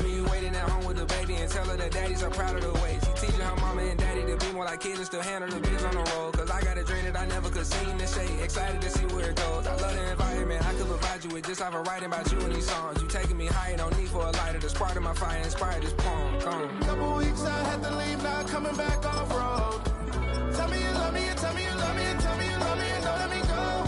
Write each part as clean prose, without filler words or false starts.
Tell me you waiting at home with the baby and tell her that daddy's so proud of the way. She teaching her mama and daddy to be more like kids and still handle the biz on the road. Cause I got a dream that I never could see in the shade. Excited to see where it goes. I love the environment. I could provide you with just off of writing about you in these songs. You taking me higher, no need for a lighter. The spark of my fire inspired this poem. Gone. Couple weeks I had to leave, now coming back off road. Tell me you love me and tell me you love me and tell me you love me and don't let me go.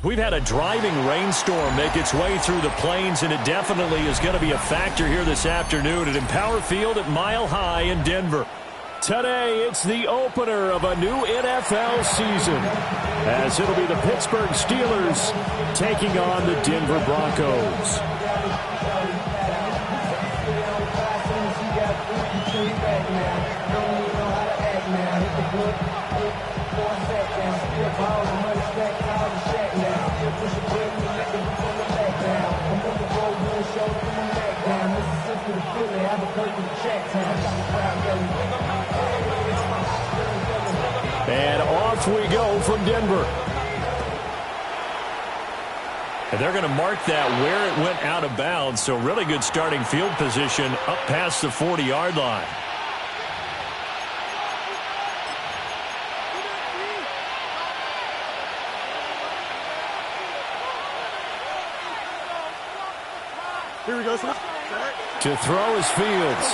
We've had a driving rainstorm make its way through the plains, and it definitely is going to be a factor here this afternoon at Empower Field at Mile High in Denver. Today, it's the opener of a new NFL season, as it'll be the Pittsburgh Steelers taking on the Denver Broncos. And off we go from Denver. And they're going to mark that where it went out of bounds, so really good starting field position up past the 40-yard line. Here we go, son. To throw is Fields.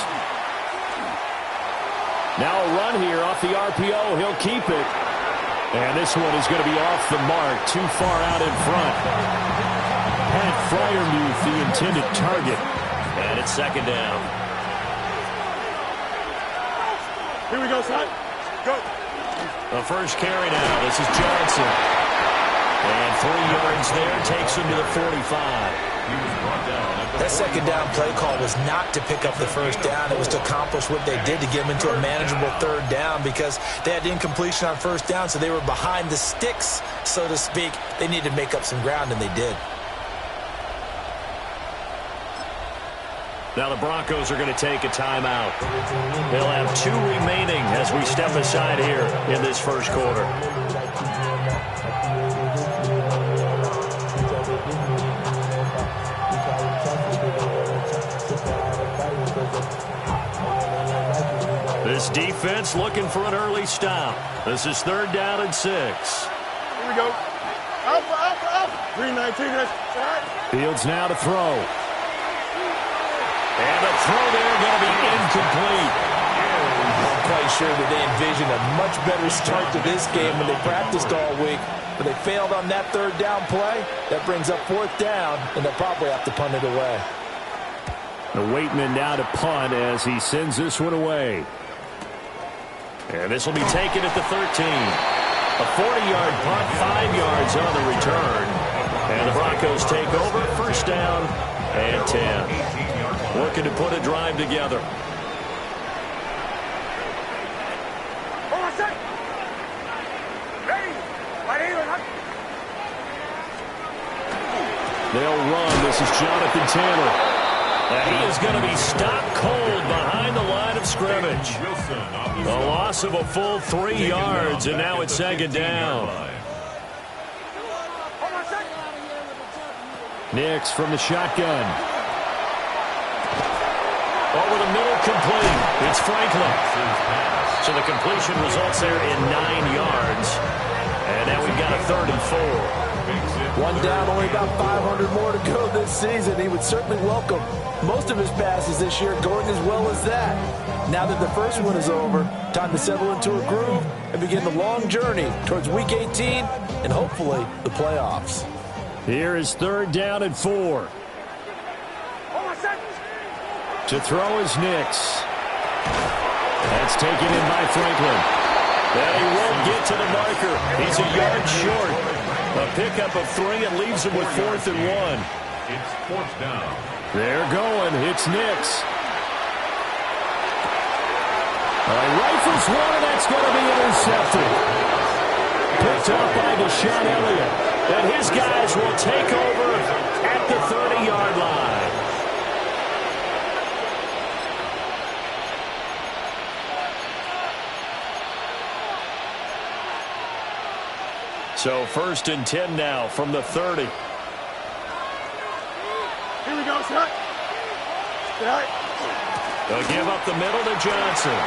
Now a run here off the RPO. He'll keep it. And this one is going to be off the mark. Too far out in front. Pat Freiermuth, the intended target. And it's second down. Here we go, son. Go. The first carry now. This is Johnson. And 3 yards there. Takes him to the 45. That second down play call was not to pick up the first down. It was to accomplish what they did, to get them into a manageable third down, because they had incompletion on first down, so they were behind the sticks, so to speak. They needed to make up some ground, and they did. Now the Broncos are going to take a timeout. They'll have 2 remaining as we step aside here in this first quarter. This defense looking for an early stop. This is 3rd down and 6. Here we go. Alpha. 319. Fields now to throw. And the throw there going to be incomplete. I'm quite sure that they envisioned a much better start to this game when they practiced all week. But they failed on that 3rd down play. That brings up 4th down, and they'll probably have to punt it away. The Waitman now to punt as he sends this one away. And this will be taken at the 13. A 40-yard punt, 5 yards on the return. And the Broncos take over, 1st down and 10. Looking to put a drive together. They'll run. This is Jonathan Taylor. And he is going to be stopped cold behind the line of scrimmage. A loss of a full 3 yards, and now it's 2nd down. Nix from the shotgun. Over the middle, complete. It's Franklin. So the completion results there in 9 yards. And now we've got a 3rd and 4. 1 down, only about 500 more to go this season. He would certainly welcome most of his passes this year going as well as that. Now that the first one is over, time to settle into a groove and begin the long journey towards Week 18 and hopefully the playoffs. Here is 3rd down and 4. To throw is Nix. That's taken in by Franklin. And he won't get to the marker. He's a yard short. A pickup of 3 and leaves him with 4th and 1. It's 4th down. They're going. It's Nix. Rifles one, and that's going to be intercepted. Picked up by Deshaun Elliott. And his guys will take over at the 30-yard line. So 1st and 10 now from the 30. Here we go, Scott. They'll give up the middle to Johnson.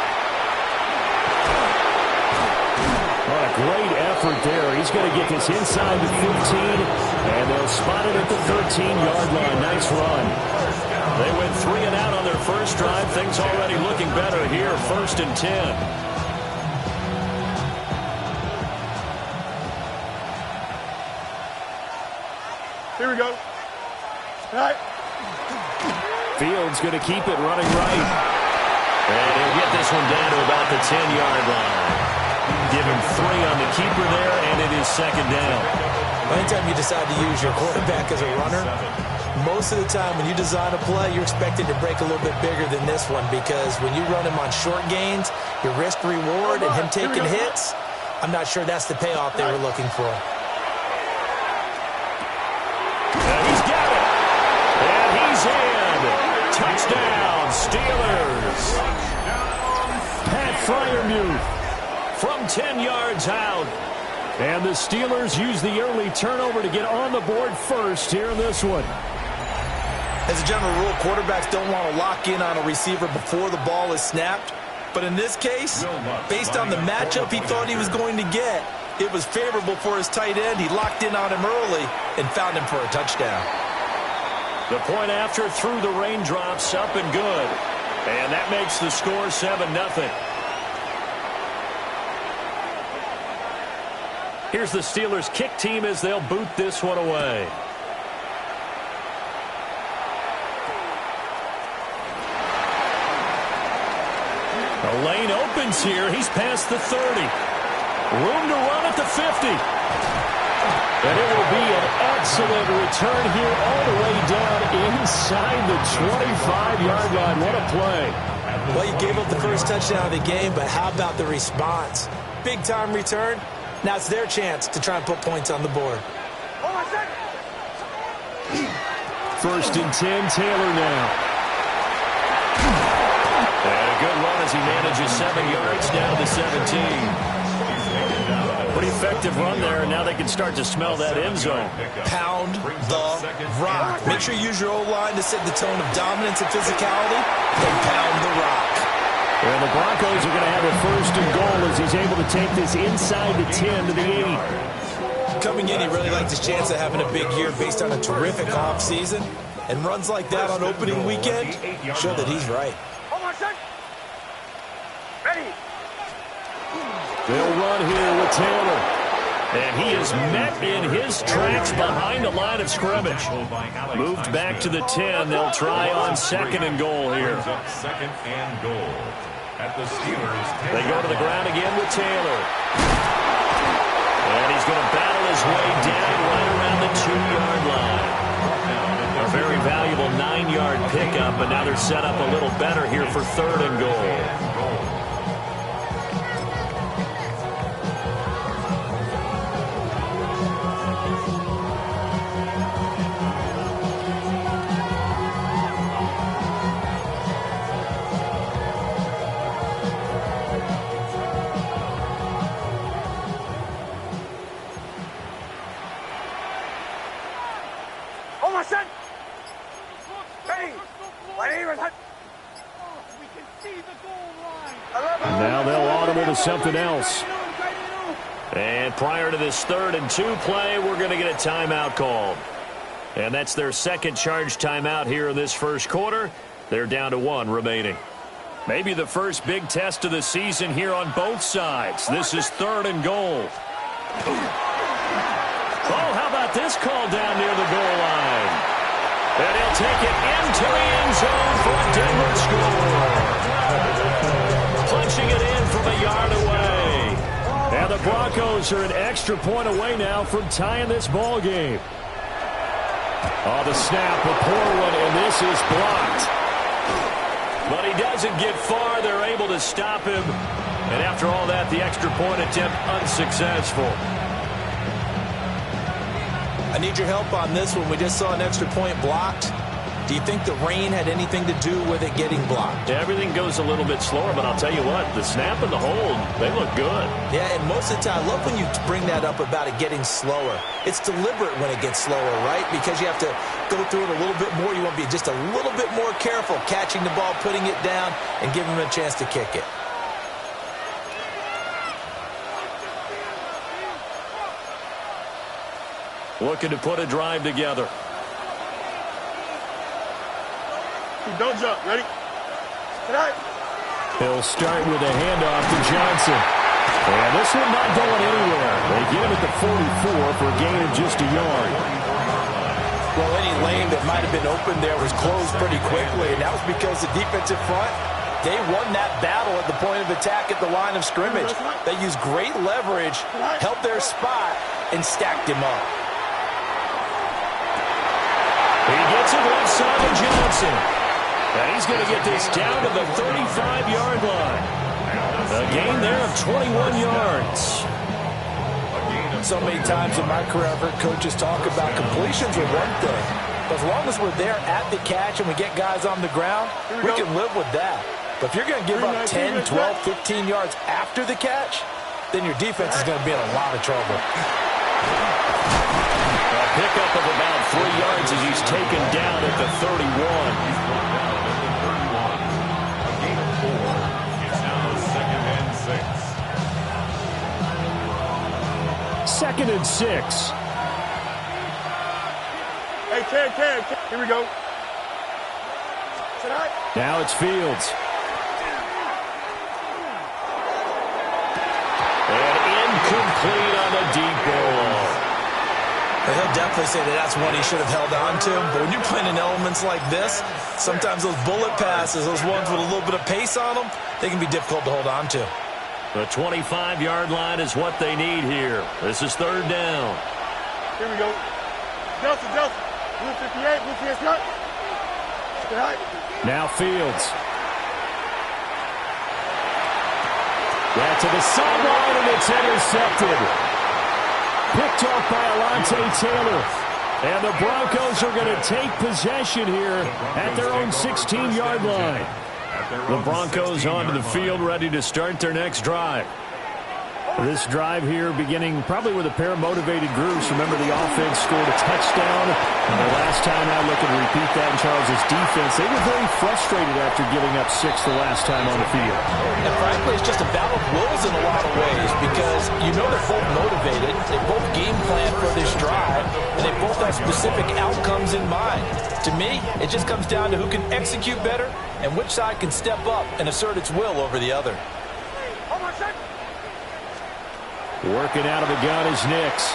What a great effort there. He's going to get this inside the 15, and they'll spot it at the 13-yard line. Nice run. They went 3 and out on their first drive. Things already looking better here. 1st and 10. Here we go. Fields going to keep it running right. And he'll get this one down to about the 10-yard line. Give him 3 on the keeper there, and it is 2nd down. Anytime you decide to use your quarterback as a runner, most of the time when you design a play, you're expected to break a little bit bigger than this one, because when you run him on short gains, your risk-reward and him taking hits, I'm not sure that's the payoff they were looking for. And he's got it. And he's in. Touchdown, Steelers. Pat Freiermuth from 10 yards out. And the Steelers use the early turnover to get on the board first here in this one. As a general rule, quarterbacks don't want to lock in on a receiver before the ball is snapped. But in this case, based on the matchup he thought he was going to get, it was favorable for his tight end. He locked in on him early and found him for a touchdown. The point after through the raindrops, up and good. And that makes the score 7-0. Here's the Steelers kick team as they'll boot this one away. The lane opens here. He's past the 30. Room to run at the 50. And it will be an excellent return here all the way down inside the 25-yard line. What a play. Well, you gave up the first touchdown of the game, but how about the response? Big-time return. Now it's their chance to try and put points on the board. 1st and 10, Taylor now. And a good run as he manages 7 yards down to the 17. Pretty effective run there, and now they can start to smell that end zone. Pound the rock. Make sure you use your O-line to set the tone of dominance and physicality, then pound the rock. And the Broncos are going to have a 1st and goal as he's able to take this inside the 10 to the 8. Coming in, he really liked his chance of having a big year based on a terrific offseason. And runs like that on opening weekend show that he's right. They'll run here with Taylor. And he is met in his tracks behind the line of scrimmage. Moved back to the 10. They'll try on 2nd and goal here. 2nd and goal at the Steelers. They go to the ground again with Taylor. And he's going to battle his way down right around the 2-yard line. A very valuable 9-yard pickup, but now they're set up a little better here for 3rd and goal. Now they'll audible to something else. And prior to this 3rd and 2 play, we're going to get a timeout called. And that's their 2nd charge timeout here in this first quarter. They're down to 1 remaining. Maybe the first big test of the season here on both sides. This is 3rd and goal. Oh, how about this call down near the goal line? And he'll take it into the end zone for a Denver score. Punching it in from a yard away. And the Broncos are an extra point away now from tying this ball game. Oh, the snap, a poor one, and this is blocked. But he doesn't get far. They're able to stop him. And after all that, the extra point attempt unsuccessful. I need your help on this one. We just saw an extra point blocked. Do you think the rain had anything to do with it getting blocked? Everything goes a little bit slower, but I'll tell you what, the snap and the hold, they look good. Yeah, and most of the time, I love when you bring that up about it getting slower. It's deliberate when it gets slower, right? Because you have to go through it a little bit more. You want to be just a little bit more careful catching the ball, putting it down, and giving him a chance to kick it. Looking to put a drive together. Don't jump. Ready? Tonight. He'll start with a handoff to Johnson. And this one not going anywhere. They get him at the 44 for a gain of just a yard. Well, any lane that might have been open there was closed pretty quickly, and that was because the defensive front, they won that battle at the point of attack at the line of scrimmage. They used great leverage, held their spot, and stacked him up. He gets it left side to Johnson. And he's going to get this down to the 35-yard line. A gain there of 21 yards. So many times in my career, I've heard coaches talk about completions are one thing. But as long as we're there at the catch and we get guys on the ground, we can live with that. But if you're going to give up 10, 12, 15 yards after the catch, then your defense is going to be in a lot of trouble. A pickup of about 3 yards as he's taken down at the 31. Second and 6. Hey, Ken. Here we go. Tonight. Now it's Fields. And incomplete on a deep ball. He'll definitely say that that's one he should have held on to. But when you're playing in elements like this, sometimes those bullet passes, those ones with a little bit of pace on them, they can be difficult to hold on to. The 25-yard line is what they need here. This is third down. Here we go. Johnson. Blue 58, blue 58. Now Fields. Back to the sideline, and it's intercepted. Picked off by Alontae Taylor. And the Broncos are going to take possession here at their own 16-yard line. The Broncos onto the field, ready to start their next drive. This drive here beginning probably with a pair of motivated groups. Remember, the offense scored a touchdown. And the last time out, looking to repeat that in Charles' defense. They were very frustrated after giving up 6 the last time on the field. And frankly, it's just a battle of wills in a lot of ways because you know they're both motivated. They both game plan for this drive, and they both have specific outcomes in mind. To me, it just comes down to who can execute better and which side can step up and assert its will over the other. Working out of the gun is Nix.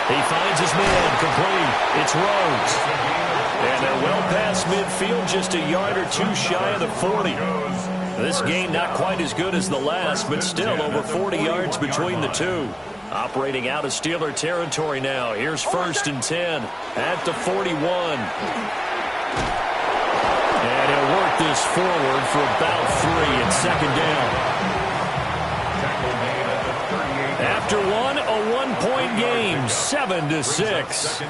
He finds his man, complete. It's Rhodes. And they're well past midfield, just a yard or two shy of the 40. This game not quite as good as the last, but still over 40 yards between the two. Operating out of Steeler territory now. Here's first and 10 at the 41. And he'll work this forward for about 3 and second down. After one, a one-point game, 7-6.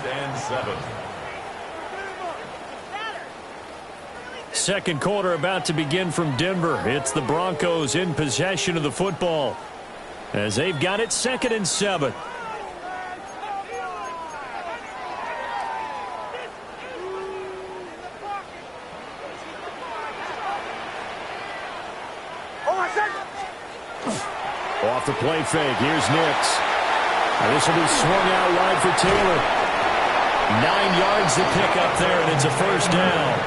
Second quarter about to begin from Denver. It's the Broncos in possession of the football as they've got it 2nd and 7. Off the play fake, here's Nix. This will be swung out wide for Taylor. 9 yards to pick up there, and it's a first down.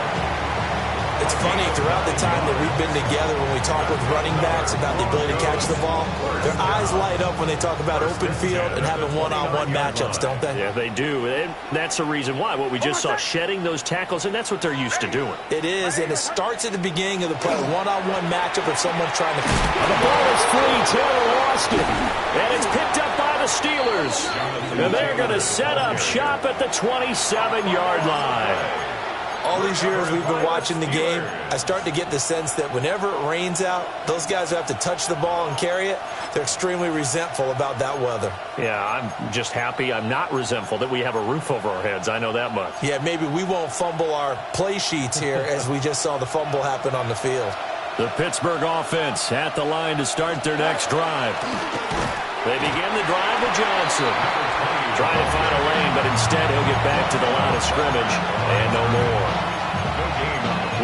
It's funny, throughout the time that we've been together, when we talk with running backs about the ability to catch the ball, their eyes light up when they talk about open field and having one-on-one matchups, don't they? Yeah, they do. And that's the reason why. What we just saw, shedding those tackles, and that's what they're used to doing. It is, and it starts at the beginning of the play. One-on-one matchup if someone's trying to... The ball is free. Taylor lost it. And it's picked up by the Steelers. And they're going to set up shop at the 27-yard line. All these years we've been watching the game, I start to get the sense that whenever it rains out, those guys who have to touch the ball and carry it, they're extremely resentful about that weather. Yeah, I'm just happy I'm not resentful that we have a roof over our heads. I know that much. Yeah, maybe we won't fumble our play sheets here as we just saw the fumble happen on the field. The Pittsburgh offense at the line to start their next drive. They begin the drive with Johnson. Trying to find a lane, but instead he'll get back to the line of scrimmage. And no more.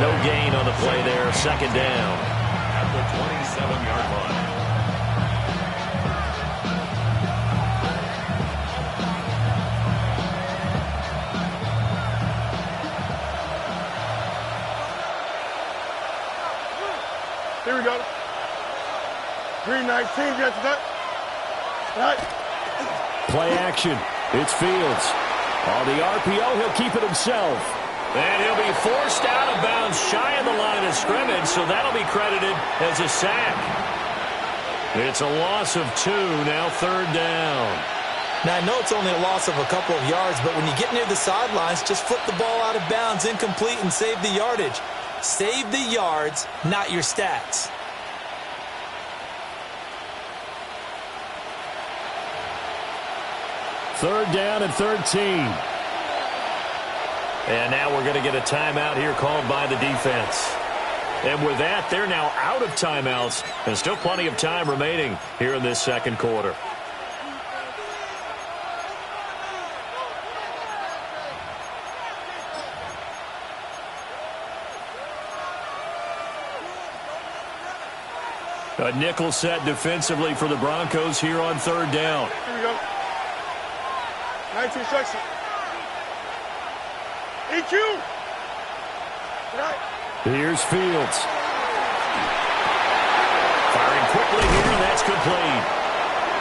No gain on the play there. Second down. At the 27-yard line. Here we go. Green 19, get to that. Right. Play action. It's Fields. On the RPO, he'll keep it himself. And he'll be forced out of bounds shy of the line of scrimmage, so that'll be credited as a sack. It's a loss of 2, now third down. Now, I know it's only a loss of a couple of yards, but when you get near the sidelines, just flip the ball out of bounds, incomplete, and save the yardage. Save the yards, not your stats. Third down and 13. And now we're going to get a timeout here called by the defense. And with that, they're now out of timeouts, and still plenty of time remaining here in this second quarter. A nickel set defensively for the Broncos here on third down. Here we go. 19 section. EQ. Right. Here's Fields. Firing quickly here, and that's complete.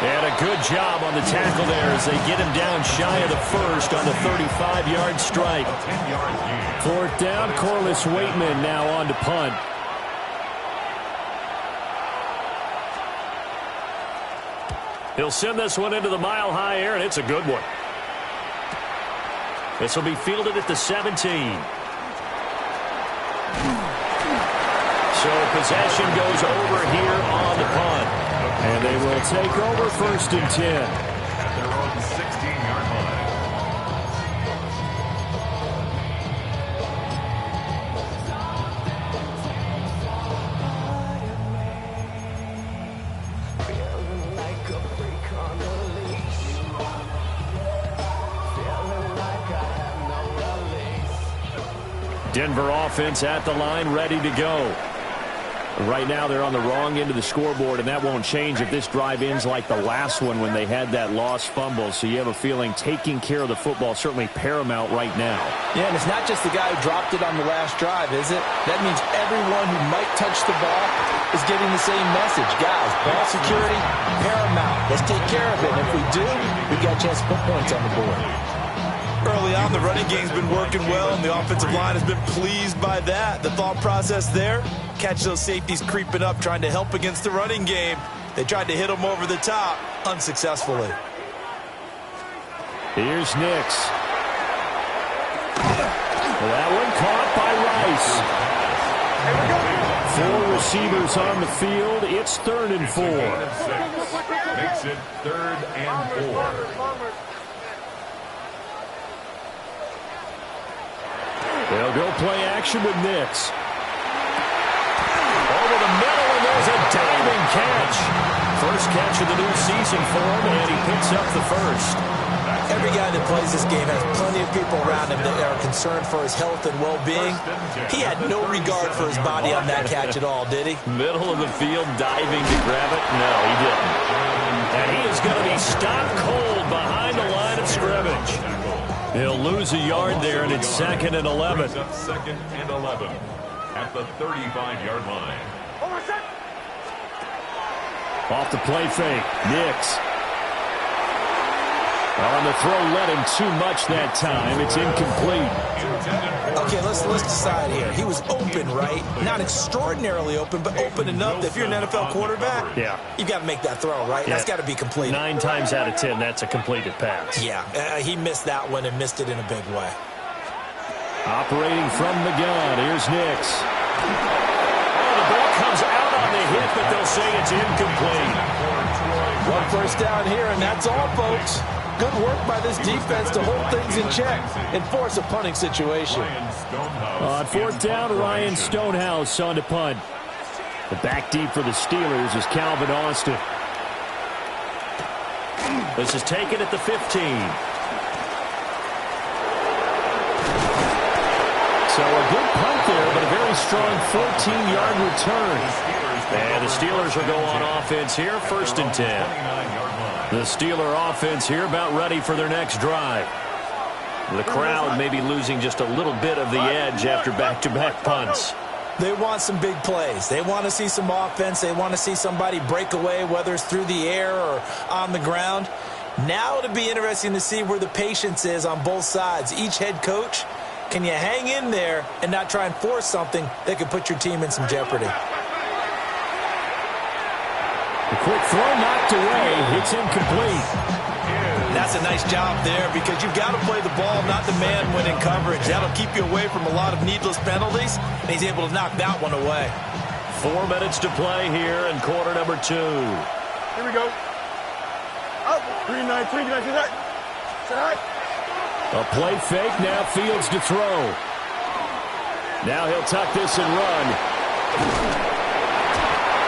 And a good job on the tackle there as they get him down shy of the first on the 35-yard strike. Fourth down, Corliss Waitman now on to punt. He'll send this one into the mile-high air, and it's a good one. This will be fielded at the 17. So possession goes over here on the punt. And they will take over first and 10. At their own 16-yard line. Denver offense at the line, ready to go. Right now they're on the wrong end of the scoreboard, and that won't change if this drive ends like the last one when they had that lost fumble. So you have a feeling taking care of the football certainly paramount right now. Yeah, and it's not just the guy who dropped it on the last drive, is it? That means everyone who might touch the ball is getting the same message. Guys, ball security, paramount. Let's take care of it. And if we do, we've got a chance to put points on the board. Early on, the running game's been working well, and the offensive line has been pleased by that. The thought process there, catch those safeties creeping up, trying to help against the running game. They tried to hit them over the top, unsuccessfully. Here's Nix. That one caught by Rice. 4 receivers on the field. It's 3rd and 4. Makes it 3rd and 4. They'll go play action with Nix. Over the middle, and there's a diving catch. First catch of the new season for him, and he picks up the first. Every guy that plays this game has plenty of people around him that are concerned for his health and well-being. He had no regard for his body on that catch at all, did he? Middle of the field, diving to grab it. No, he didn't. And he is going to be stopped cold behind the line of scrimmage. He'll lose a yard there, and it's 2nd and 11. 2nd and 11. at the 35-yard line. Off the play fake. Nix. On the throw, led him too much that time. It's incomplete. Okay, let's decide here. He was open, right? Not extraordinarily open, but open enough that if you're an NFL quarterback, you got to make that throw, right? That's got to be completed. 9 times out of 10, that's a completed pass. Yeah, he missed that one and missed it in a big way. Operating from the gun, here's Nix. Oh, the ball comes out on the hit, but they'll say it's incomplete. One first down here, and that's all, folks. Good work by this defense to hold things in check and force a punting situation. On fourth down, Ryan Stonehouse on to punt. The back deep for the Steelers is Calvin Austin. This is taken at the 15. So a good punt there, but a very strong 14-yard return. And the Steelers will go on offense here, 1st and 10. The Steeler offense here about ready for their next drive. The crowd may be losing just a little bit of the edge after back-to-back punts. They want some big plays. They want to see some offense. They want to see somebody break away, whether it's through the air or on the ground. Now it'll be interesting to see where the patience is on both sides. Each head coach, can you hang in there and not try and force something that could put your team in some jeopardy? A quick throw knocked away. It's incomplete. That's a nice job there because you've got to play the ball, not the man when in coverage. That'll keep you away from a lot of needless penalties, and he's able to knock that one away. 4 minutes to play here in quarter number 2. Here we go. Up. 3-19. Can I see that? Say hi. A play fake. Now Fields to throw. Now he'll tuck this and run.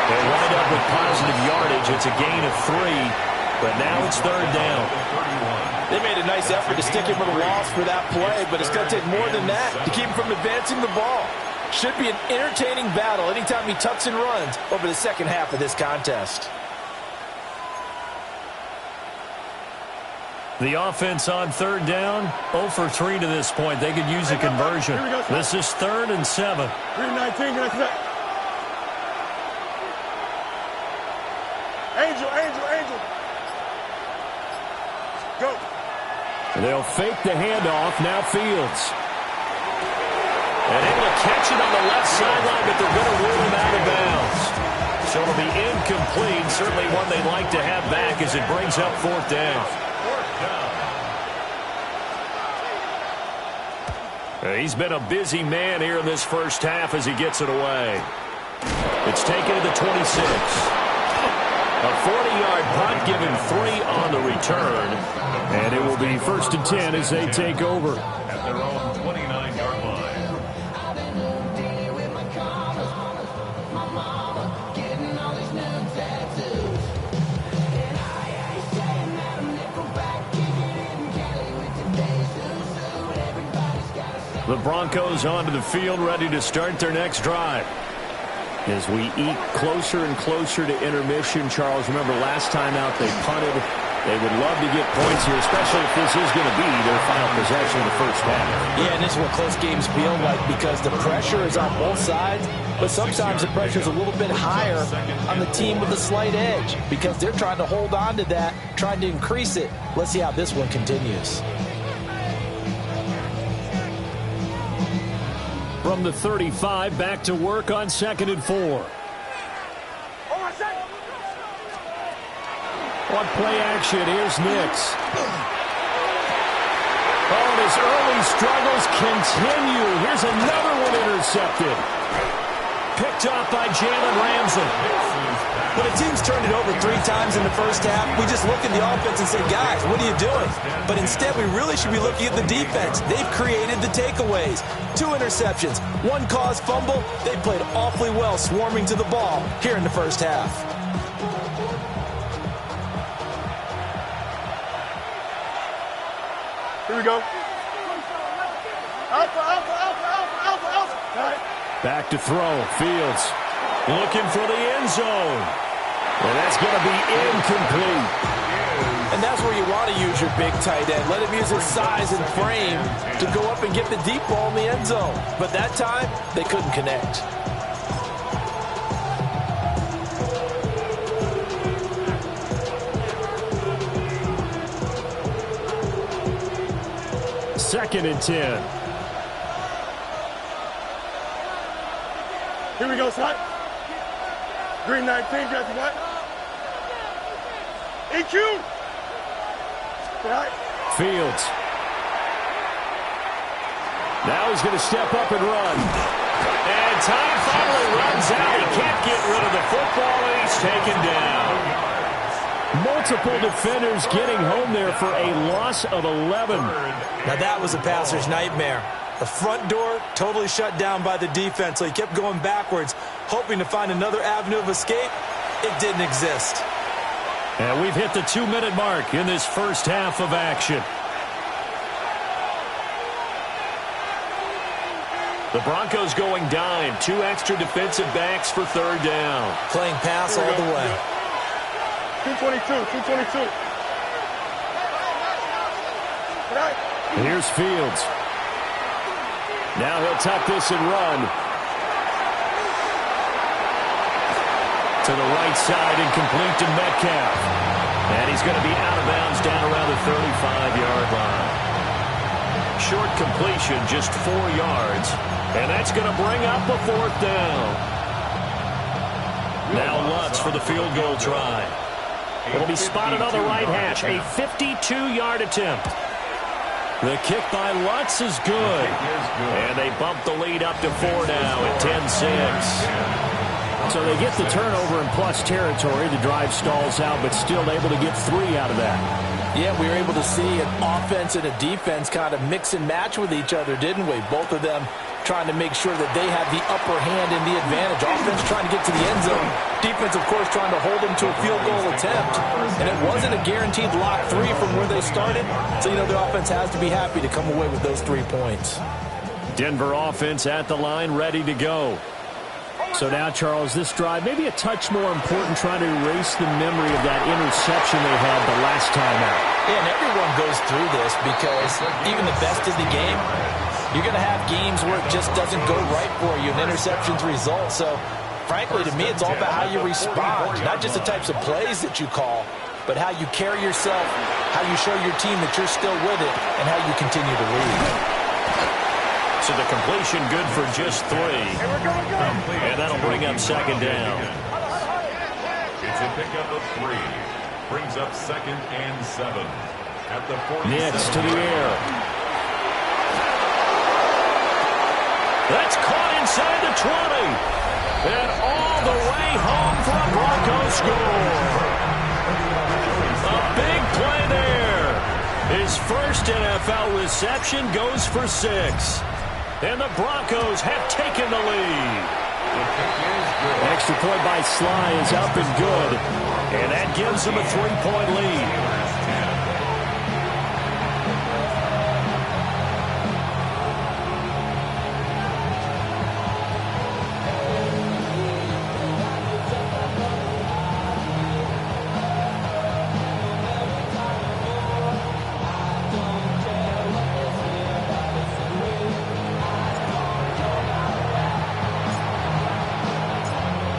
They wind up with positive yardage. It's a gain of 3, but now it's 3rd down. They made a nice effort to stick him with a loss for that play, but it's going to take more than that to keep him from advancing the ball. Should be an entertaining battle anytime he tucks and runs over the second half of this contest. The offense on 3rd down, 0 for 3 to this point. They could use a conversion. This is 3rd and 7. 3-19. Can I see that? Angel. Go. They'll fake the handoff. Now Fields. And able to catch it on the left sideline, but they're going to rule him out of bounds. So it'll be incomplete. Certainly one they'd like to have back as it brings up 4th down. He's been a busy man here in this first half as he gets it away. It's taken to the 26. A 40-yard punt, given 3 on the return. And it will be 1st and 10 as they take over. At their own 29-yard line. The Broncos onto the field, ready to start their next drive. As we eke closer and closer to intermission, Charles, remember last time out they punted. They would love to get points here, especially if this is going to be their final possession of the first half. Yeah, and this is what close games feel like because the pressure is on both sides, but sometimes the pressure is a little bit higher on the team with a slight edge because they're trying to hold on to that, trying to increase it. Let's see how this one continues. From the 35, back to work on 2nd and 4. On play action, here's Nix. Oh, and his early struggles continue. Here's another one intercepted. Picked off by Jalen Ramsey. When a team's turned it over 3 times in the first half, we just look at the offense and say, guys, what are you doing? But instead, we really should be looking at the defense. They've created the takeaways. 2 interceptions, 1 caused fumble. They played awfully well swarming to the ball here in the first half. Here we go. Alpha. Back to throw. Fields looking for the end zone. And that's going to be incomplete. And that's where you want to use your big tight end. Let him use his size and frame to go up and get the deep ball in the end zone. But that time, they couldn't connect. Second and 10. Here we go, son. Green 19, Jesse White. EQ. Right. Fields. Now he's going to step up and run. And time finally runs out. He can't get rid of the football, and he's taken down. Multiple defenders getting home there for a loss of 11. Now that was a passer's nightmare. The front door totally shut down by the defense, so he kept going backwards, hoping to find another avenue of escape. It didn't exist. And we've hit the 2-minute mark in this first half of action. The Broncos going dime. 2 extra defensive backs for third down. Playing pass all the way. 222. Right. Here's Fields. Now he'll tuck this and run. To the right side and complete to Metcalf. And he's going to be out of bounds down around the 35-yard line. Short completion, just 4 yards. And that's going to bring up a fourth down. Now Lutz for the field goal try. It'll be spotted on the right hash. A 52-yard attempt. The kick by Lutz is good. And they bump the lead up to 4 now at 10-6. So they get the turnover in plus territory. The drive stalls out, but still able to get 3 out of that. Yeah, we were able to see an offense and a defense kind of mix and match with each other, didn't we? Both of them trying to make sure that they have the upper hand and the advantage. Offense trying to get to the end zone. Defense, of course, trying to hold them to a field goal attempt. And it wasn't a guaranteed lock 3 from where they started. So, you know, the offense has to be happy to come away with those 3 points. Denver offense at the line, ready to go. So now, Charles, this drive maybe a touch more important, trying to erase the memory of that interception they had the last time out. Yeah, and everyone goes through this because even the best of the game, you're going to have games where it just doesn't go right for you, and interceptions result. So, frankly, to me, it's all about how you respond, not just the types of plays that you call, but how you carry yourself, how you show your team that you're still with it, and how you continue to lead. So the completion good for just 3. And that'll bring up second down. It's a pickup of 3. Brings up 2nd and 7. At the 47. Nitz to the air. That's caught inside the 20. And all the way home for a Broncos score. A big play there. His first NFL reception goes for 6. And the Broncos have taken the lead. Extra point by Sly is up and good. And that gives them a 3-point lead.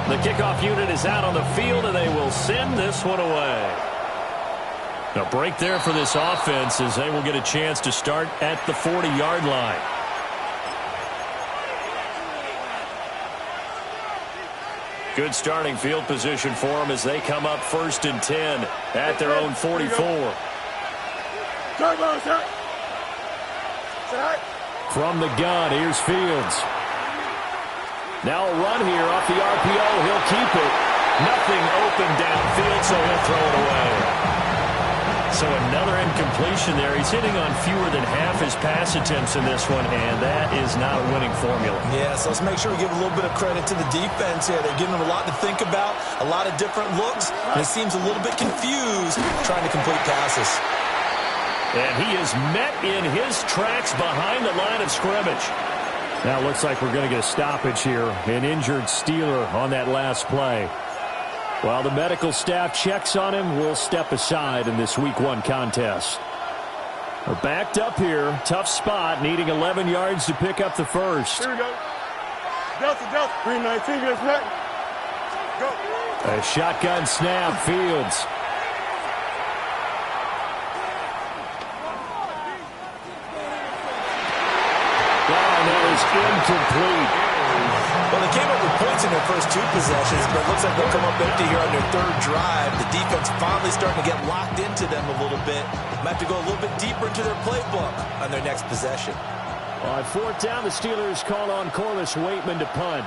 The kickoff unit is out on the field, and they will send this one away. A break there for this offense as they will get a chance to start at the 40-yard line. Good starting field position for them as they come up 1st and 10 at their own 44. From the gun, here's Fields. Now a run here off the RPO. He'll keep it. Nothing open downfield, so he'll throw it away. So another incompletion there. He's hitting on fewer than half his pass attempts in this one, and that is not a winning formula. Yeah, so let's make sure we give a little bit of credit to the defense here. They're giving him a lot to think about, a lot of different looks, and it seems a little bit confused trying to complete passes. And he is met in his tracks behind the line of scrimmage. Now it looks like we're going to get a stoppage here. An injured Steeler on that last play. While the medical staff checks on him, we'll step aside in this Week 1 contest. We're backed up here. Tough spot, needing 11 yards to pick up the first. Here we go. Delta, 319 gets back. Go. A shotgun snap, Fields. And that is incomplete. Well, they came up with points in their first 2 possessions, but it looks like they'll come up empty here on their 3rd drive. The defense finally starting to get locked into them a little bit. Might have to go a little bit deeper into their playbook on their next possession. On 4th down, the Steelers call on Corliss Waitman to punt.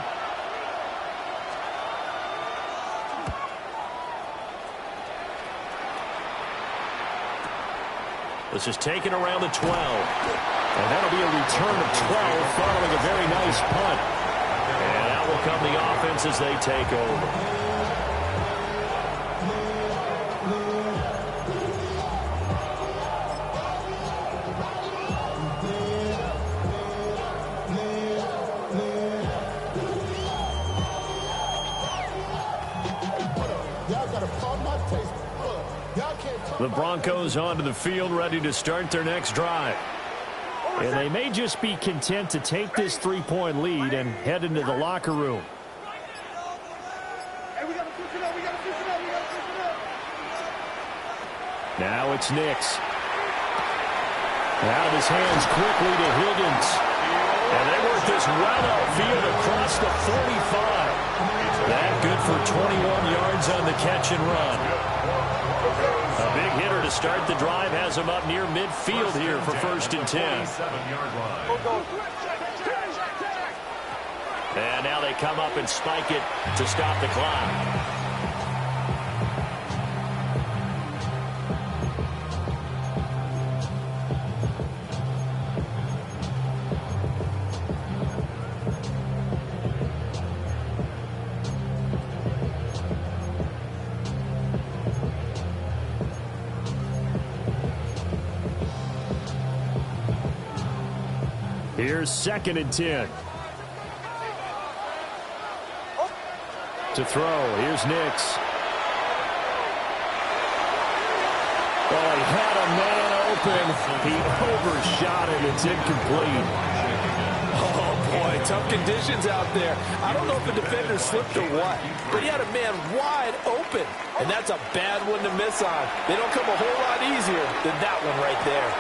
This is taken around the 12. And that'll be a return of 12 following a very nice punt. And out will come the offense as they take over. The Broncos onto the field, ready to start their next drive. And they may just be content to take this 3-point lead and head into the locker room. Now it's Nix. Out of his hands quickly to Higgins. And they work this well outfield across the 45. That good for 21 yards on the catch and run. A big hitter to start the drive has him up near midfield here for 1st and 10. And now they come up and spike it to stop the clock. Here's 2nd and 10. To throw. Here's Nix. Oh, he had a man open. He overshot it. It's incomplete. Oh, boy, tough conditions out there. I don't know if the defender slipped or what, but he had a man wide open, and that's a bad one to miss on. They don't come a whole lot easier than that one right there.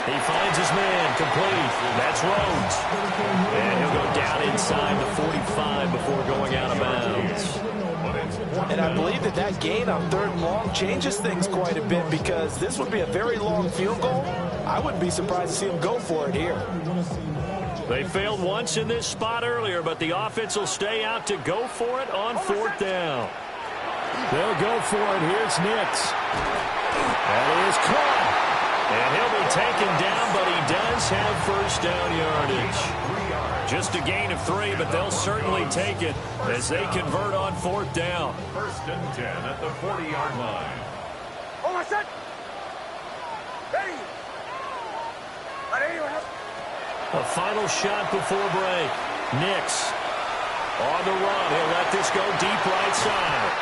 He finds his man, complete. That's Rhodes. And he'll go down inside the 45 before going out of bounds. And I believe that gain on 3rd and long changes things quite a bit, because this would be a very long field goal. I wouldn't be surprised to see him go for it here. They failed once in this spot earlier, but the offense will stay out to go for it on 4th down. They'll go for it. Here's Nix. That is caught. And he'll be taken down, but he does have 1st down yardage. Just a gain of 3, but they'll certainly take it as they convert on 4th down. 1st and 10 at the 40-yard line. Oh, my son! Hey! A final shot before break. Nix on the run. He'll let this go deep right side.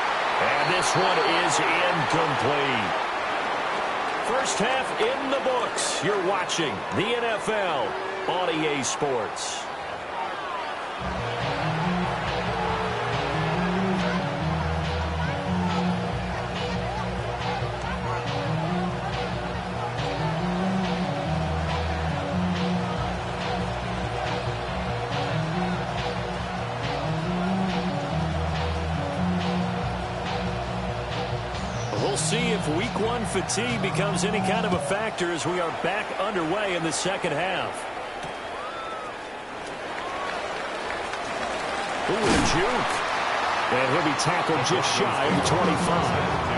And this one is incomplete. First half in the books. You're watching the NFL on EA Sports. We'll see if Week 1 fatigue becomes any kind of a factor as we are back underway in the 2nd half. Ooh, a juke. And he'll be tackled just shy of the 25.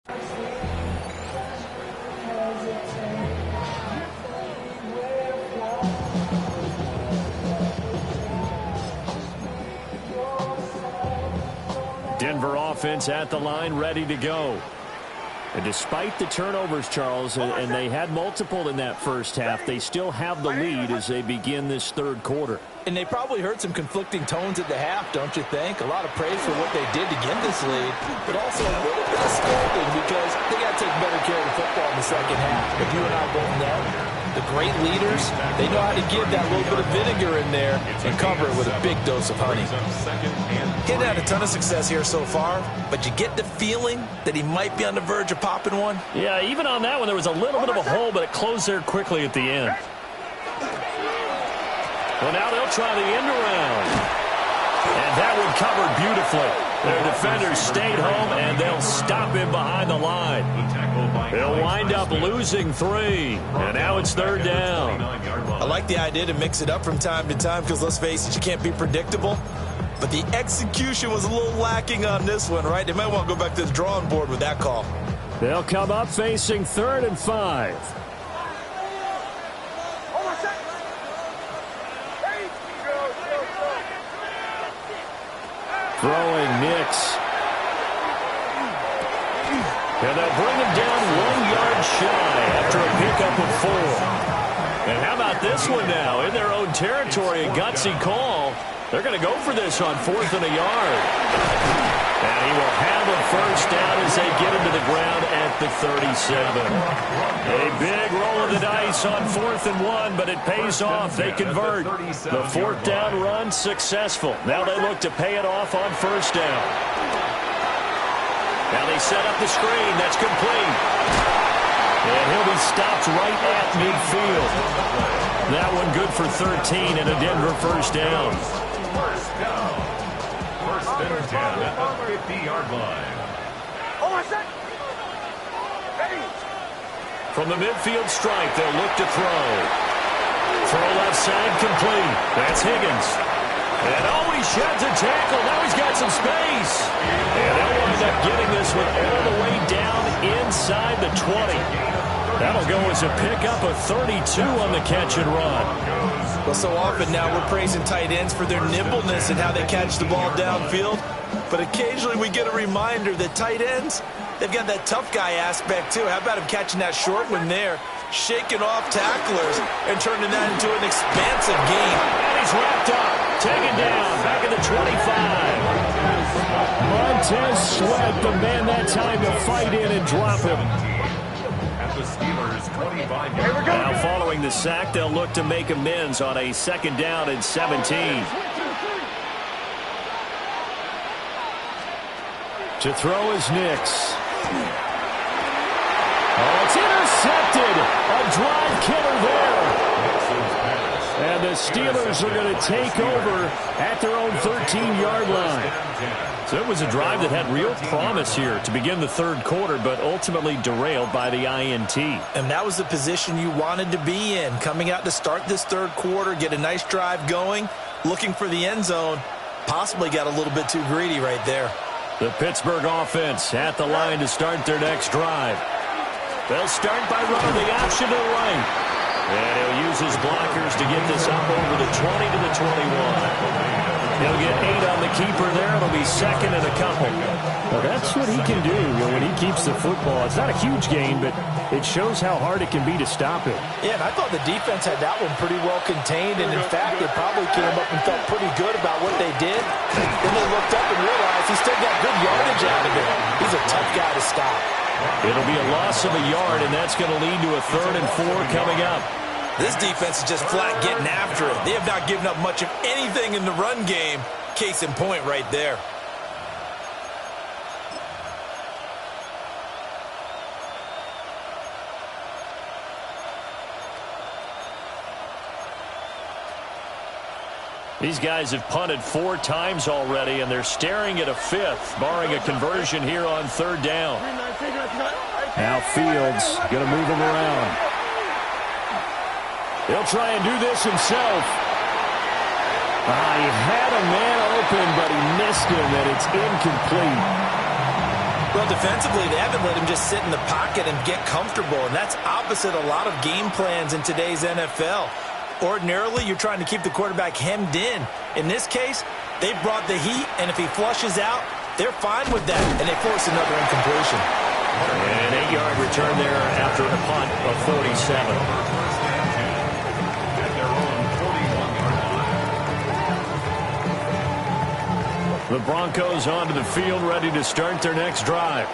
Denver offense at the line, ready to go. And despite the turnovers, Charles, and they had multiple in that first half, they still have the lead as they begin this third quarter. And they probably heard some conflicting tones at the half, don't you think? A lot of praise for what they did to get this lead, but also a little bit of scolding because they got to take better care of the football in the second half. But you and I both know the great leaders, they know how to give that little bit of vinegar in there and cover it with a big dose of honey. He's had a ton of success here so far, but you get the feeling that he might be on the verge of popping one. Yeah, even on that one, there was a little bit of a hole, but it closed there quickly at the end. Well, now they'll try the end around. And that one covered beautifully. Their defenders stayed home, and they'll stop him behind the line. They'll wind up losing 3. And now it's third down. I like the idea to mix it up from time to time because, let's face it, you can't be predictable. But the execution was a little lacking on this one, right? They might want to go back to the drawing board with that call. They'll come up facing 3rd and 5. Throwing Nix. And they'll bring him down 1 yard shy after a pickup of 4. And how about this one now? In their own territory, a gutsy call. They're going to go for this on 4th and a yard. And he will have a first down as they get him to the ground at the 37. A big roll of the dice on 4th and 1, but it pays off. They convert. The 4th down run successful. Now they look to pay it off on 1st down. Now they set up the screen. That's complete. And he'll be stopped right at midfield. That one good for 13 and a Denver first down. First down. 1st and 10 at the 50-yard line. From the midfield stripe, they'll look to throw. Throw left side complete. That's Higgins. And he sheds a tackle. Now he's got some space. And they'll wind up getting this one all the way down inside the 20. That'll go as a pickup of 32 on the catch and run. Well, so often now we're praising tight ends for their nimbleness and how they catch the ball downfield. But occasionally we get a reminder that tight ends, they've got that tough guy aspect too. How about him catching that short one there, shaking off tacklers, and turning that into an expansive game. And he's wrapped up, taken down, back at the 25. Montez Sweat, the man that time to fight in and drop him. At the Steelers' 25-yard line. Now following the sack, they'll look to make amends on a 2nd down and 17. To throw is Nix. Oh, it's intercepted. A drive killer there. And the Steelers are going to take over at their own 13-yard line. So it was a drive that had real promise here to begin the third quarter, but ultimately derailed by the INT. And that was the position you wanted to be in, coming out to start this third quarter, get a nice drive going, looking for the end zone. Possibly got a little bit too greedy right there. The Pittsburgh offense at the line to start their next drive. They'll start by running the option to the right. And he'll use his blockers to get this up over the 20 to the 21. He'll get 8 on the keeper there. It'll be 2nd and a couple. Well, that's what he can do when he keeps the football. It's not a huge gain, but it shows how hard it can be to stop it. Yeah, and I thought the defense had that one pretty well contained, and in fact, they probably came up and felt pretty good about what they did. Then they looked up and realized he still got good yardage out of it. He's a tough guy to stop. It'll be a loss of a yard, and that's going to lead to a 3rd and 4 coming up. This defense is just flat getting after it. They have not given up much of anything in the run game. Case in point right there. These guys have punted 4 times already, and they're staring at a 5th, barring a conversion here on 3rd down. Now Fields going to move him around. He'll try and do this himself. He had a man open, but he missed him, and it's incomplete. Well, defensively, they haven't let him just sit in the pocket and get comfortable, and that's opposite a lot of game plans in today's NFL. Ordinarily, you're trying to keep the quarterback hemmed in. In this case, they brought the heat, and if he flushes out, they're fine with that, and they force another incompletion. And an 8-yard return there after a punt of 47. The Broncos onto the field, ready to start their next drive.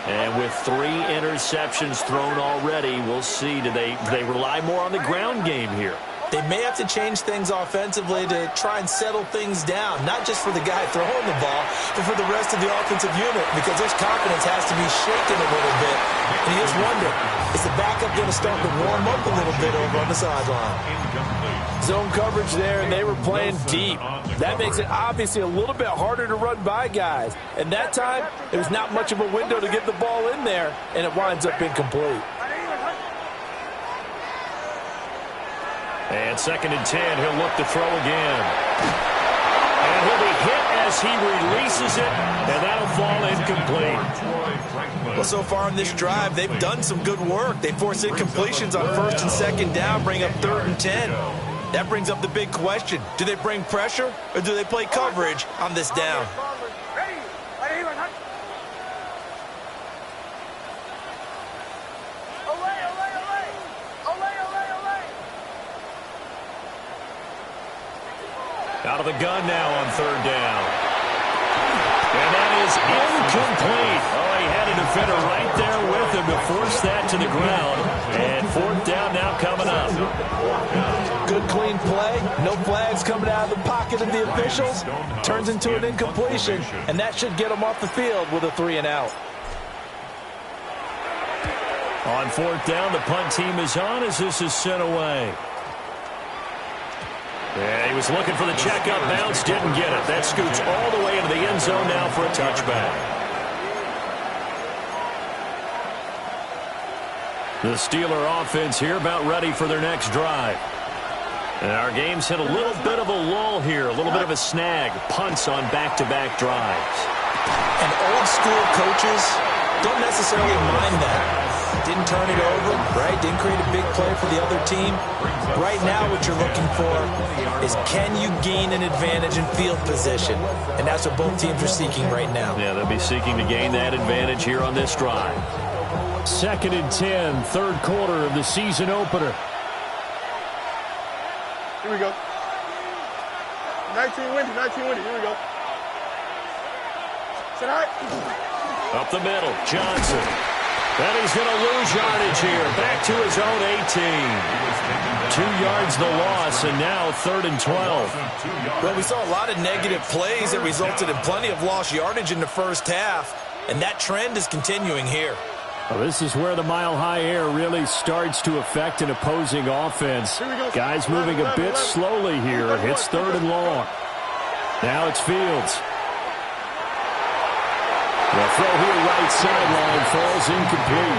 And with 3 interceptions thrown already, we'll see. Do they rely more on the ground game here? They may have to change things offensively to try and settle things down, not just for the guy throwing the ball, but for the rest of the offensive unit, because his confidence has to be shaken a little bit. And you just wonder, is the backup going to start to warm up a little bit over on the sideline? Zone coverage there, and they were playing deep. That makes it obviously a little bit harder to run by guys. And that time, there was not much of a window to get the ball in there, and it winds up incomplete. And 2nd and 10, he'll look to throw again. And he'll be hit as he releases it, and that'll fall incomplete. Well, so far on this drive, they've done some good work. They force incompletions on 1st and 2nd down, bring up 3rd and 10. That brings up the big question. Do they bring pressure, or do they play coverage on this down? Out of the gun now on 3rd down. And that is incomplete. Oh, he had a defender right there with him to force that to the ground. And 4th down now coming up. Good clean play. No flags coming out of the pocket of the officials. Turns into an incompletion, and that should get them off the field with a 3-and-out. On 4th down, the punt team is on as this is sent away. Yeah, he was looking for the check-up bounce, didn't get it. That scoots all the way into the end zone now for a touchback. The Steeler offense here about ready for their next drive. And our game's hit a little bit of a lull here, a little bit of a snag. Punts on back-to-back drives. And old-school coaches don't necessarily mind that. Didn't turn it over, right? Didn't create a big play for the other team. Right now what you're looking for is, can you gain an advantage in field position? And that's what both teams are seeking right now. Yeah, they'll be seeking to gain that advantage here on this drive. 2nd and 10, 3rd quarter of the season opener. Here we go. 19 windy, 19 windy. Here we go. Sit high. Up the middle, Johnson. And he's going to lose yardage here. Back to his own 18. 2 yards the loss, and now 3rd and 12. Well, we saw a lot of negative plays that resulted in plenty of lost yardage in the first half, and that trend is continuing here. Well, this is where the mile-high air really starts to affect an opposing offense. Guys moving a bit slowly here. It's 3rd and long. Now it's Fields. The throw here right sideline falls incomplete.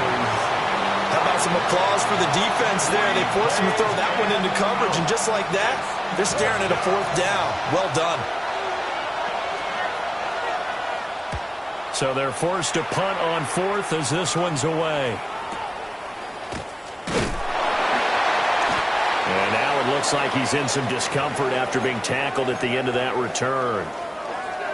How about some applause for the defense there? They forced him to throw that one into coverage, and just like that, they're staring at a 4th down. Well done. So they're forced to punt on 4th as this one's away. And now it looks like he's in some discomfort after being tackled at the end of that return.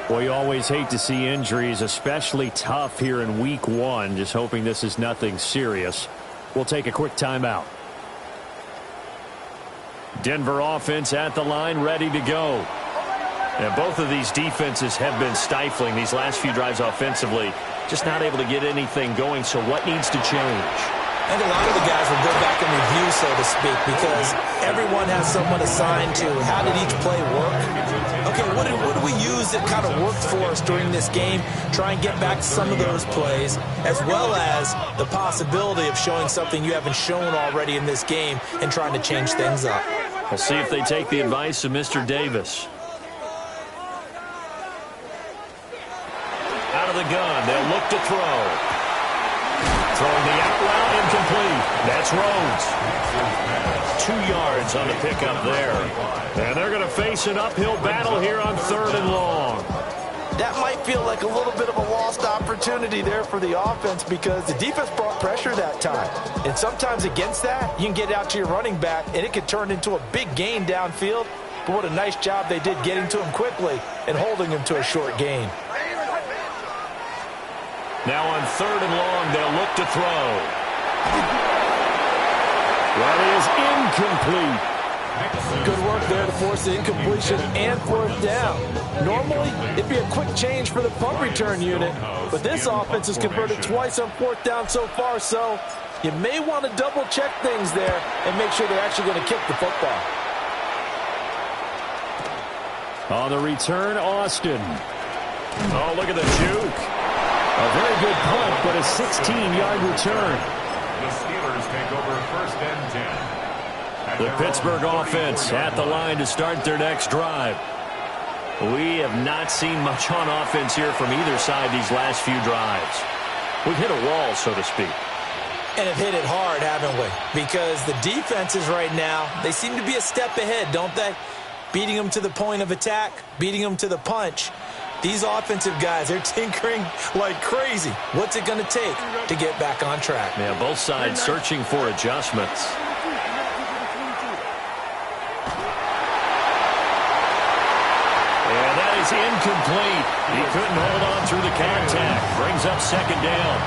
Well, you always hate to see injuries, especially tough here in week 1. Just hoping this is nothing serious. We'll take a quick timeout. Denver offense at the line, ready to go. And both of these defenses have been stifling these last few drives offensively. Just not able to get anything going, so what needs to change? I think a lot of the guys will go back and review, so to speak, because everyone has someone assigned to how did each play work. Okay, what did we use that kind of worked for us during this game? Try and get back to some of those plays, as well as the possibility of showing something you haven't shown already in this game and trying to change things up. We'll see if they take the advice of Mr. Davis. Out of the gun, they'll look to throw. Throwing the out route, incomplete. That's Rhodes. 2 yards on the pickup there. And they're going to face an uphill battle here on 3rd and long. that might feel like a little bit of a lost opportunity there for the offense because the defense brought pressure that time. And sometimes against that, you can get out to your running back, and it could turn into a big gain downfield. But what a nice job they did getting to him quickly and holding him to a short gain. Now on 3rd and long, they'll look to throw. That is incomplete. Good work there to force the incompletion and 4th down. Normally, it'd be a quick change for the punt return unit, but this offense has converted twice on 4th down so far, so you may want to double-check things there and make sure they're actually going to kick the football. On the return, Austin. Oh, look at the juke. A very good punt, but a 16-yard return. The Steelers take over 1st and 10. The Pittsburgh offense at the line to start their next drive. We have not seen much on offense here from either side these last few drives. We've hit a wall, so to speak. And have hit it hard, haven't we? Because the defenses right now, they seem to be a step ahead, don't they? Beating them to the point of attack, beating them to the punch. These offensive guys, they're tinkering like crazy. What's it going to take to get back on track? Yeah, both sides searching for adjustments. And that is incomplete. He couldn't hold on through the contact. Brings up 2nd down.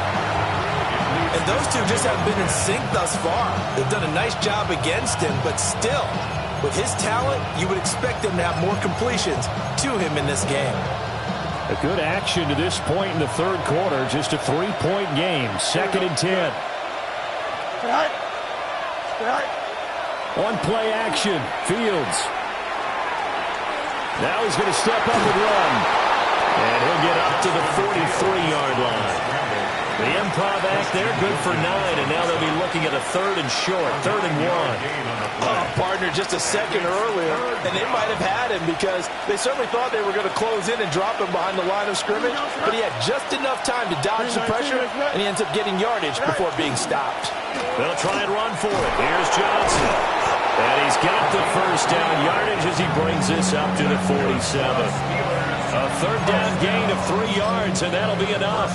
And those two just haven't been in sync thus far. They've done a nice job against him, but still, with his talent, you would expect them to have more completions to him in this game. A good action to this point in the 3rd quarter. Just a 3-point game. 2nd and 10. On play action, Fields. Now he's going to step up and run. And he'll get up to the 43-yard line. The improv act there, good for 9, and now they'll be looking at a 3rd and short, 3rd and 1. Oh, partner, just a second earlier, and they might have had him because they certainly thought they were going to close in and drop him behind the line of scrimmage, but he had just enough time to dodge the pressure, and he ends up getting yardage before being stopped. They'll try and run for it. Here's Johnson. And he's got the 1st down yardage as he brings this up to the 47. A 3rd down gain of 3 yards, and that'll be enough.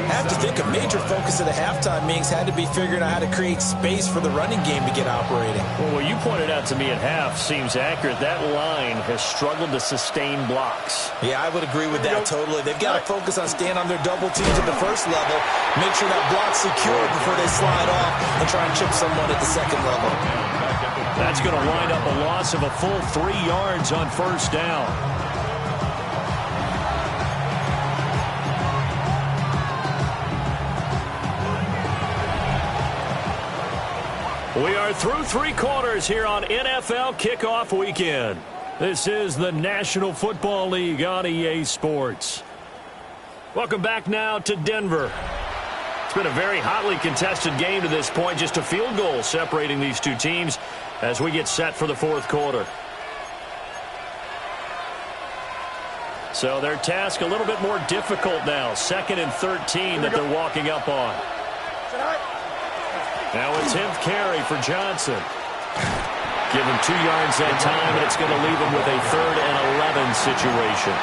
I have to think a major focus of the halftime meetings had to be figuring out how to create space for the running game to get operating. Well, what you pointed out to me at half seems accurate. That line has struggled to sustain blocks. Yeah, I would agree with that totally. They've got to focus on staying on their double teams at the 1st level, make sure that block's secure before they slide off and try and chip someone at the 2nd level. That's going to wind up a loss of a full 3 yards on 1st down. We are through 3 quarters here on NFL Kickoff Weekend. This is the National Football League on EA Sports. Welcome back now to Denver. It's been a very hotly contested game to this point. Just a field goal separating these two teams as we get set for the 4th quarter. So their task a little bit more difficult now. 2nd and 13 that they're walking up on. Now a 10th carry for Johnson. Give him 2 yards that time, and it's going to leave him with a 3rd and 11 situation.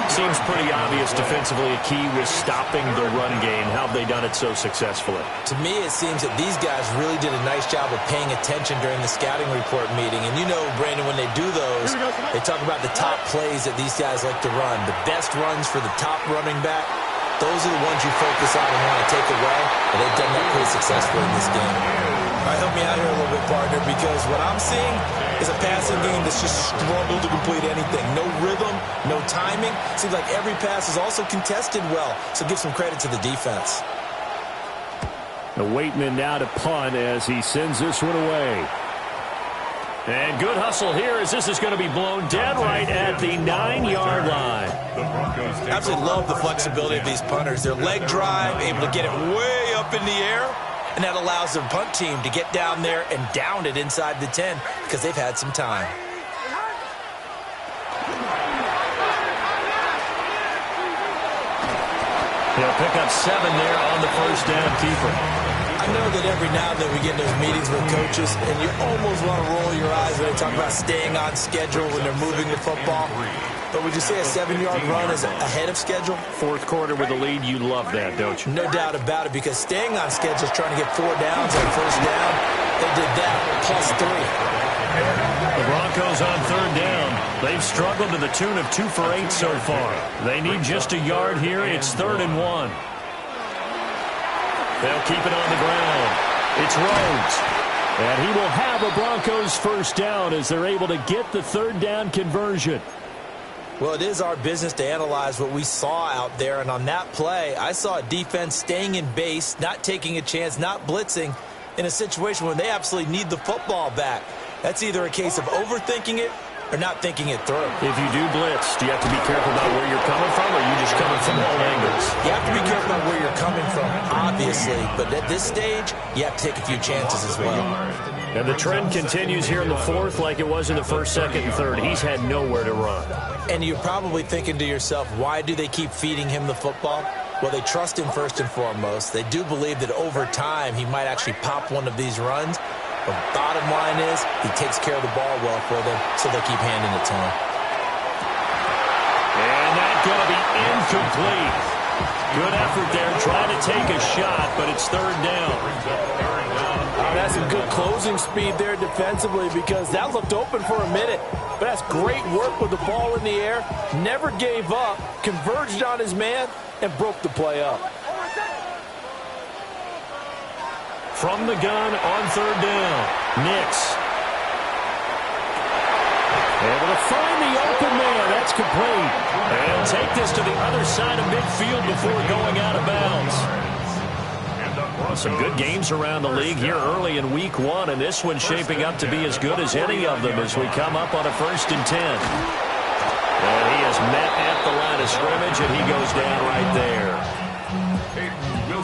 Seems pretty obvious defensively a key was stopping the run game. How have they done it so successfully? To me, it seems that these guys really did a nice job of paying attention during the scouting report meeting. And you know, Brandon, when they do those, they talk about the top plays that these guys like to run. The best runs for the top running back. Those are the ones you focus on and want to take away, and they've done that pretty successfully in this game. All right, help me out here a little bit, partner, because what I'm seeing is a passing game that's just struggled to complete anything. No rhythm, no timing. Seems like every pass is also contested well, so give some credit to the defense. The Waitman now to punt as he sends this one away. And good hustle here as this is going to be blown dead right at the 9-yard line. Absolutely love the flexibility of these punters. Their leg drive, able to get it way up in the air, and that allows their punt team to get down there and down it inside the 10 because they've had some time. He'll pick up 7 there on the 1st down keeper. I know that every now and then we get in those meetings with coaches, and you almost want to roll your eyes when they talk about staying on schedule when they're moving the football. But would you say a 7-yard run is ahead of schedule? Fourth quarter with a lead, you love that, don't you? No doubt about it, because staying on schedule is trying to get 4 downs on first down. They did that, +3. The Broncos on third down. They've struggled to the tune of 2 for 8 so far. They need just a yard here. It's 3rd and 1. They'll keep it on the ground. It's Rhodes. And he will have a Broncos first down as they're able to get the third down conversion. Well, it is our business to analyze what we saw out there. And on that play, I saw a defense staying in base, not taking a chance, not blitzing in a situation where they absolutely need the football back. That's either a case of overthinking it or not thinking it through. If you do blitz, do you have to be careful about where you're coming from, or are you just coming from all angles? You have to be careful about where you're coming from, obviously. But at this stage, you have to take a few chances as well. And the trend continues here in the fourth like it was in the first, second, and third. He's had nowhere to run. And you're probably thinking to yourself, why do they keep feeding him the football? Well, they trust him first and foremost. They do believe that over time he might actually pop one of these runs. The bottom line is he takes care of the ball well for them, so they'll keep handing it to him. And that's going to be incomplete. Good effort there, trying to take a shot, but it's third down. That's some good closing speed there defensively, because that looked open for a minute. But that's great work with the ball in the air. Never gave up, converged on his man, and broke the play up. From the gun on third down, Nix. Able to find the open man. That's complete. And take this to the other side of midfield before going out of bounds. Some good games around the league here early in week 1, and this one's shaping up to be as good as any of them as we come up on a 1st and 10. And he is met at the line of scrimmage, and he goes down right there.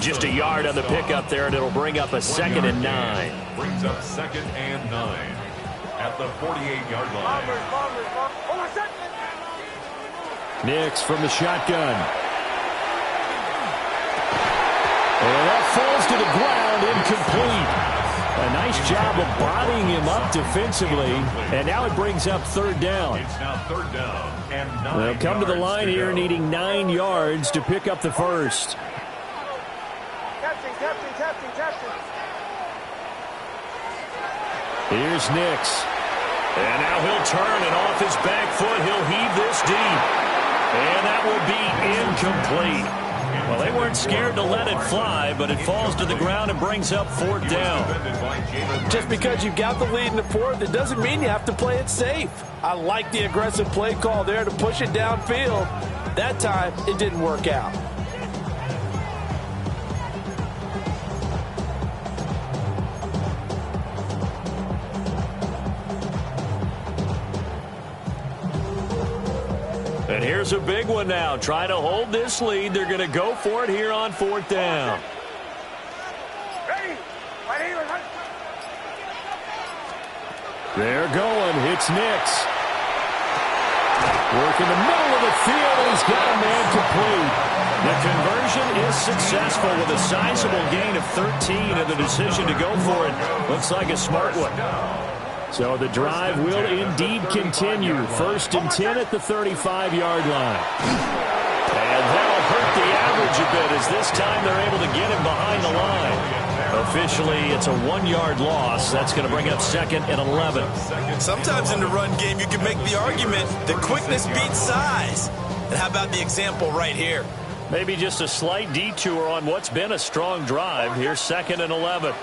Just a yard on the pickup there, and it'll bring up a 2nd and 9. Brings up 2nd and 9 at the 48-yard line. Nix from the shotgun. And that falls to the ground, incomplete. A nice job of bodying him up defensively, and now it brings up third down. It's now third down and 9. They'll come to the line here needing 9 yards to pick up the first. Here's Nix. And now he'll turn, and off his back foot, he'll heave this deep. And that will be incomplete. Well, they weren't scared to let it fly, but it falls to the ground and brings up 4th down. Just because you got the lead in the 4th, it doesn't mean you have to play it safe. I like the aggressive play call there to push it downfield. That time, it didn't work out. And here's a big one now. Try to hold this lead. They're going to go for it here on 4th down. They're going. It's Nix. Work in the middle of the field, and he's got a man complete. The conversion is successful with a sizable gain of 13, and the decision to go for it looks like a smart one. So the drive will indeed continue. 1st and 10 at the 35-yard line. And that'll hurt the average a bit, as this time they're able to get him behind the line. Officially, it's a 1-yard loss. That's going to bring up 2nd and 11. Sometimes in the run game, you can make the argument that quickness beats size. And how about the example right here? Maybe just a slight detour on what's been a strong drive. Here's 2nd and 11.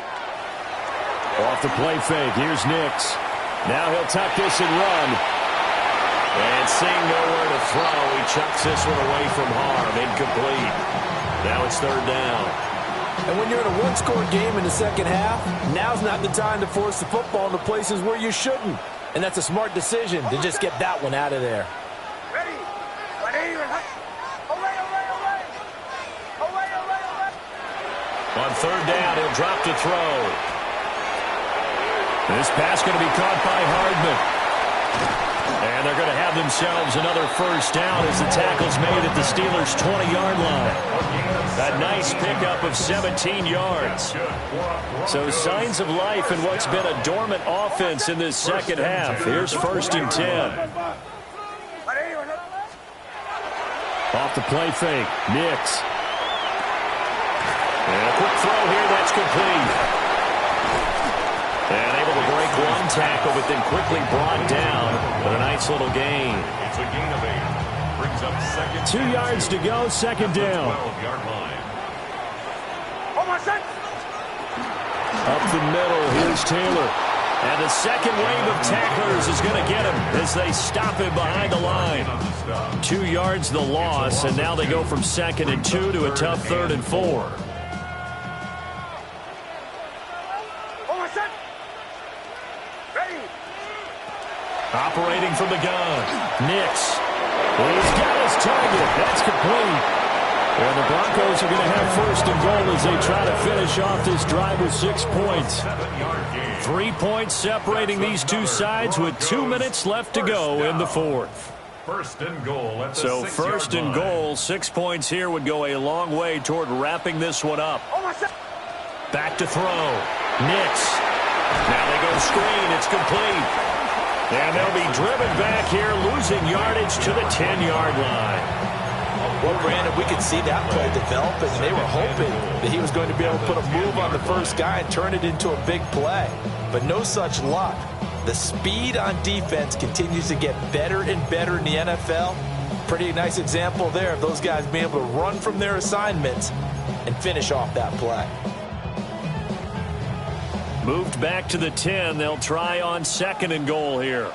Off the play fake, here's Nix. Now he'll tuck this and run. And seeing nowhere to throw, he chucks this one away from harm. Incomplete. Now it's 3rd down. And when you're in a one-score game in the second half, now's not the time to force the football into places where you shouldn't. And that's a smart decision to just get that one out of there. On 3rd down, he'll drop to throw. This pass going to be caught by Hardman. And they're going to have themselves another first down as the tackle's made at the Steelers' 20-yard line. A nice pickup of 17 yards. So signs of life in what's been a dormant offense in this second half. Here's 1st and 10. Off the play fake. Nix. And a quick throw here. That's complete. And able to break one tackle, but then quickly brought down with a nice little gain. It's a gain of 8. Brings up 2nd. 2 yards to go, 2nd down. 12-yard line. Up the middle, here's Taylor. And the second wave of tacklers is going to get him as they stop him behind the line. 2 yards the loss, and now they go from 2nd and 2 to a tough 3rd and 4. Operating from the gun. Nix. He's got his target. That's complete. And the Broncos are going to have 1st and goal as they try to finish off this drive with 6 points. 3 points separating these two sides with 2 minutes left to go in the 4th. 1st and goal at the So 6-yard 1st and line. goal, 6 points here would go a long way toward wrapping this one up. Back to throw. Nix. Now they go screen. It's complete. And they'll be driven back here, losing yardage to the 10-yard line. Well, Brandon, we could see that play developing. They were hoping that he was going to be able to put a move on the first guy and turn it into a big play. But no such luck. The speed on defense continues to get better and better in the NFL. Pretty nice example there of those guys being able to run from their assignments and finish off that play. Moved back to the 10. They'll try on 2nd and goal here.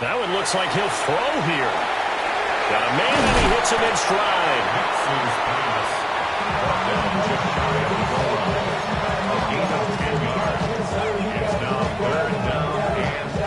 That one looks like he'll throw here. Got a man and he hits him in stride. A gain of 10 yards. It's now 3rd down and goal.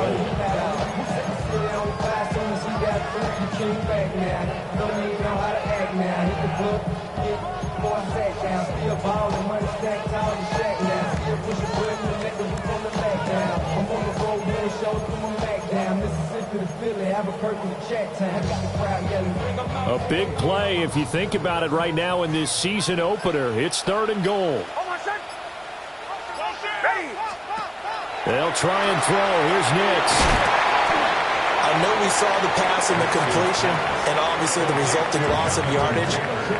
A big play if you think about it right now in this season opener. It's 3rd and goal. They'll try and throw. Here's Nix. I know we saw the pass and the completion and obviously the resulting loss of yardage.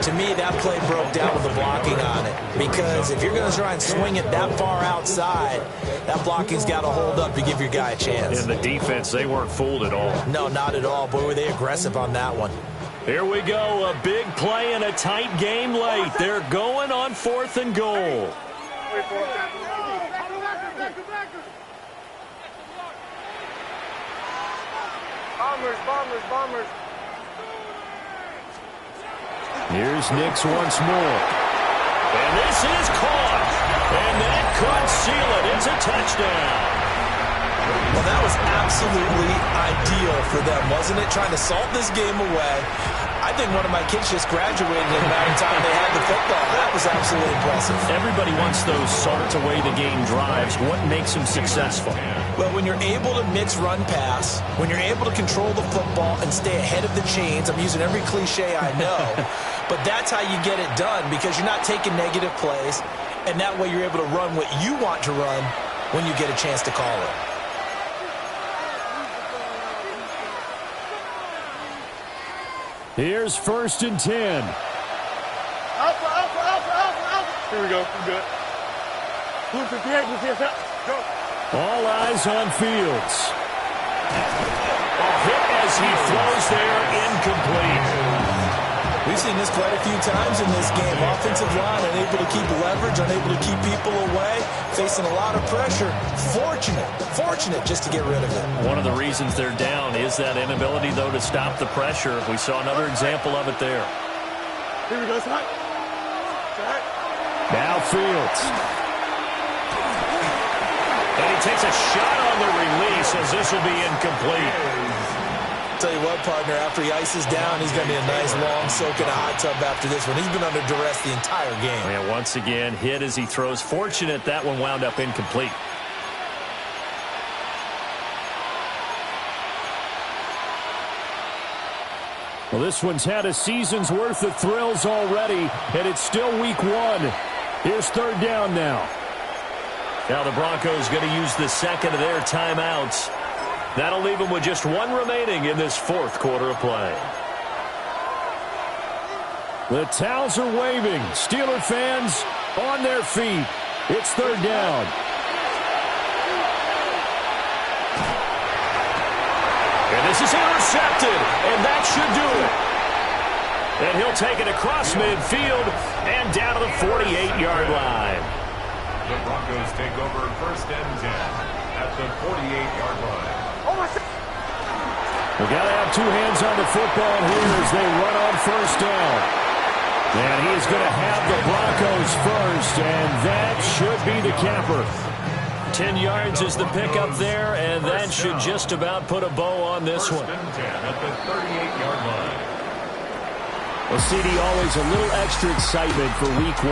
To me, that play broke down with the blocking on it. Because if you're going to try and swing it that far outside, that blocking's got to hold up to give your guy a chance. And the defense, they weren't fooled at all. No, not at all. Boy, were they aggressive on that one. Here we go. A big play and a tight game late. They're going on 4th and goal. Bombers. Here's Nix once more. And this is caught. And that could seal it. It's a touchdown. Well, that was absolutely ideal for them, wasn't it? Trying to salt this game away. I think one of my kids just graduated in the amount of time they had the football. That was absolutely impressive. Everybody wants those salt away the game drives. What makes them successful? Well, when you're able to mix run pass, when you're able to control the football and stay ahead of the chains, I'm using every cliche I know, but that's how you get it done because you're not taking negative plays, and that way you're able to run what you want to run when you get a chance to call it. Here's 1st and 10. Alpha. Here we go. We're good. 258. Go. All eyes on Fields. A hit as he throws there, incomplete. We've seen this quite a few times in this game. Offensive line unable to keep leverage, unable to keep people away, facing a lot of pressure. Fortunate just to get rid of it. One of the reasons they're down is that inability, though, to stop the pressure. We saw another example of it there. Here we go, son. Now Fields. And he takes a shot on the release as this will be incomplete. Tell you what, partner, after he ices down, he's going to be a nice long soak in a hot tub after this one. He's been under duress the entire game. And once again, hit as he throws. Fortunate that one wound up incomplete. Well, this one's had a season's worth of thrills already, and it's still week 1. Here's third down now. Now the Broncos going to use the second of their timeouts. That'll leave them with just one remaining in this fourth quarter of play. The towels are waving. Steeler fans on their feet. It's third down. And this is intercepted, and that should do it. And he'll take it across midfield and down to the 48-yard line. The Broncos take over first and 10 at the 48-yard line. We got to have two hands on the football here as they run on first down. And he is going to have the Broncos first, and that should be the capper. 10 yards is the pickup there, and that should just about put a bow on this one. First and 10 at the 38-yard line. Well, CD, always a little extra excitement for week 1.